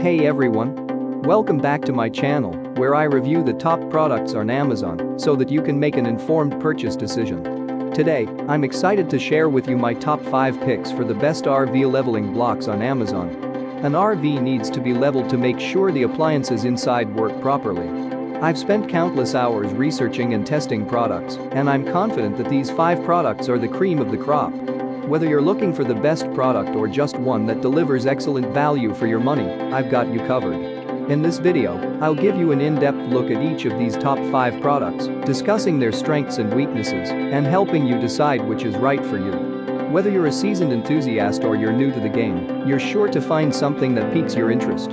Hey everyone! Welcome back to my channel, where I review the top products on Amazon so that you can make an informed purchase decision. Today, I'm excited to share with you my top 5 picks for the best RV leveling blocks on Amazon. An RV needs to be leveled to make sure the appliances inside work properly. I've spent countless hours researching and testing products, and I'm confident that these 5 products are the cream of the crop. Whether you're looking for the best product or just one that delivers excellent value for your money, I've got you covered. In this video, I'll give you an in-depth look at each of these top 5 products, discussing their strengths and weaknesses, and helping you decide which is right for you. Whether you're a seasoned enthusiast or you're new to the game, you're sure to find something that piques your interest.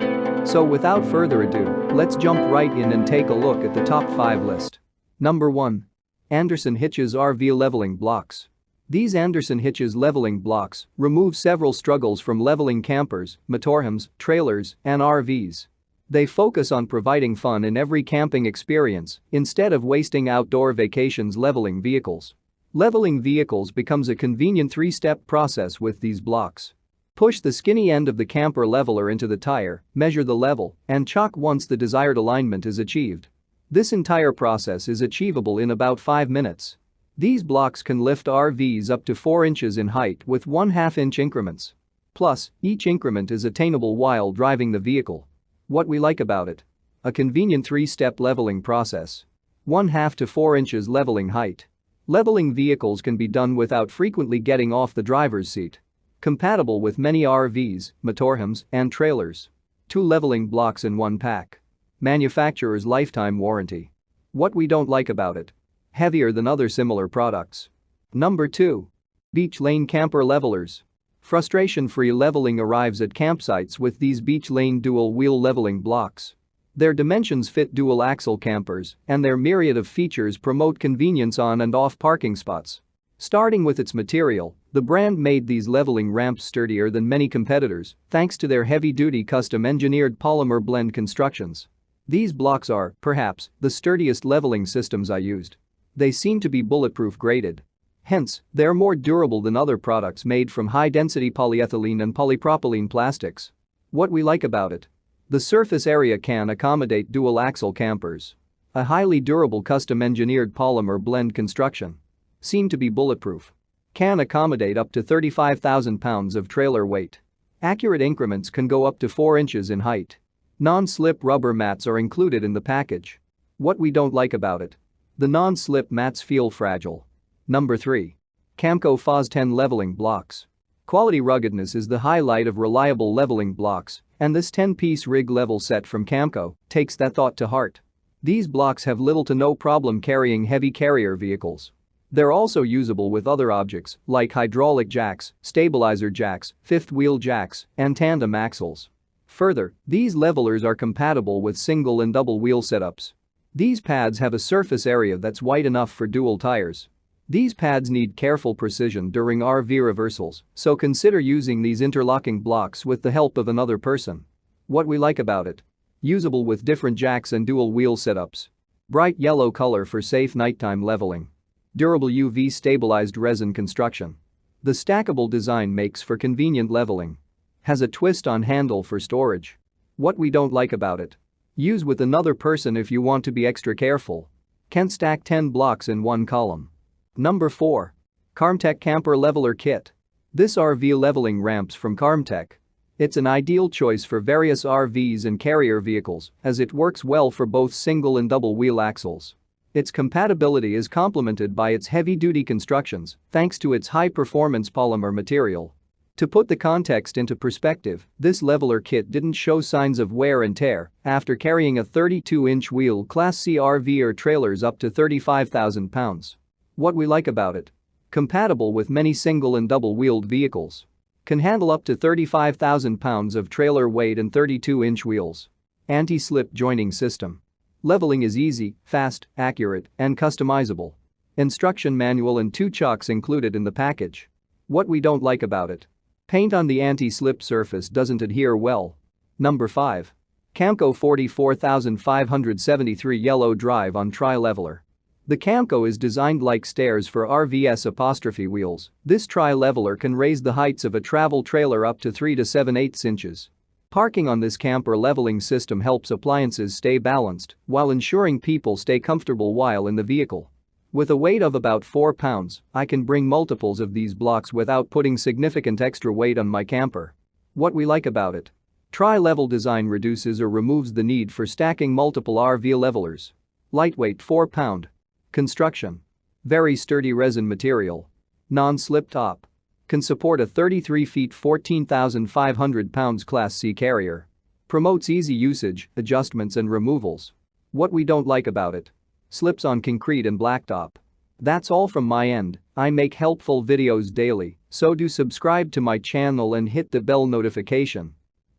So without further ado, let's jump right in and take a look at the top 5 list. Number 1. Anderson Hitches RV Leveling Blocks. These Anderson Hitches leveling blocks remove several struggles from leveling campers, motorhomes, trailers, and RVs. They focus on providing fun in every camping experience instead of wasting outdoor vacations leveling vehicles. Leveling vehicles becomes a convenient 3-step process with these blocks. Push the skinny end of the camper leveler into the tire, measure the level, and chock once the desired alignment is achieved. This entire process is achievable in about 5 minutes. These blocks can lift RVs up to 4 inches in height with 1/2 inch increments. Plus, each increment is attainable while driving the vehicle. What we like about it? A convenient 3-step leveling process. 1/2 to 4 inches leveling height. Leveling vehicles can be done without frequently getting off the driver's seat. Compatible with many RVs, motorhomes, and trailers. 2 leveling blocks in one pack. Manufacturer's lifetime warranty. What we don't like about it? Heavier than other similar products. Number 2. Beach Lane Camper Levelers. Frustration-free leveling arrives at campsites with these Beach Lane dual-wheel leveling blocks. Their dimensions fit dual-axle campers, and their myriad of features promote convenience on and off parking spots. Starting with its material, the brand made these leveling ramps sturdier than many competitors thanks to their heavy-duty custom-engineered polymer blend constructions. These blocks are, perhaps, the sturdiest leveling systems I used. They seem to be bulletproof graded. Hence, they're more durable than other products made from high-density polyethylene and polypropylene plastics. What we like about it? The surface area can accommodate dual-axle campers. A highly durable custom-engineered polymer blend construction. Seem to be bulletproof. Can accommodate up to 35,000 pounds of trailer weight. Accurate increments can go up to 4 inches in height. Non-slip rubber mats are included in the package. What we don't like about it? The non-slip mats feel fragile. Number 3. Camco FOS 10 Leveling Blocks. Quality ruggedness is the highlight of reliable leveling blocks, and this 10-piece rig level set from Camco takes that thought to heart. These blocks have little to no problem carrying heavy carrier vehicles. They're also usable with other objects like hydraulic jacks, stabilizer jacks, fifth-wheel jacks, and tandem axles. Further, these levelers are compatible with single and double wheel setups. These pads have a surface area that's wide enough for dual tires. These pads need careful precision during RV reversals, so consider using these interlocking blocks with the help of another person. What we like about it? Usable with different jacks and dual wheel setups. Bright yellow color for safe nighttime leveling. Durable UV stabilized resin construction. The stackable design makes for convenient leveling. Has a twist-on handle for storage. What we don't like about it? Use with another person if you want to be extra careful. Can stack 10 blocks in one column. Number 4. Carmtech Camper Leveler Kit. This RV leveling ramps from Carmtech. It's an ideal choice for various RVs and carrier vehicles as it works well for both single and double wheel axles. Its compatibility is complemented by its heavy-duty constructions thanks to its high-performance polymer material. To put the context into perspective, this leveler kit didn't show signs of wear and tear after carrying a 32-inch wheel Class C RV or trailers up to 35,000 pounds. What we like about it? Compatible with many single and double-wheeled vehicles. Can handle up to 35,000 pounds of trailer weight and 32-inch wheels. Anti-slip joining system. Leveling is easy, fast, accurate, and customizable. Instruction manual and 2 chocks included in the package. What we don't like about it? Paint on the anti-slip surface doesn't adhere well. Number 5. Camco 44573 Yellow Drive on Tri-Leveler. The Camco is designed like stairs for RVs' wheels. This tri-leveler can raise the heights of a travel trailer up to 3 to 7/8 inches. Parking on this camper leveling system helps appliances stay balanced while ensuring people stay comfortable while in the vehicle. With a weight of about 4 pounds, I can bring multiples of these blocks without putting significant extra weight on my camper. What we like about it? Tri-level design reduces or removes the need for stacking multiple RV levelers. Lightweight 4-pound. Construction. Very sturdy resin material. Non-slip top. Can support a 33 feet 14,500 pounds Class C carrier. Promotes easy usage, adjustments and removals. What we don't like about it? Slips on concrete and blacktop. That's all from my end. I make helpful videos daily, so do subscribe to my channel and hit the bell notification.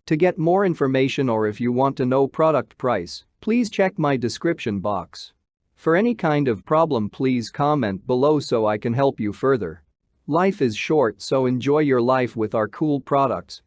To get more information or if you want to know product price, please check my description box. For any kind of problem, please comment below so I can help you further. Life is short, so enjoy your life with our cool products.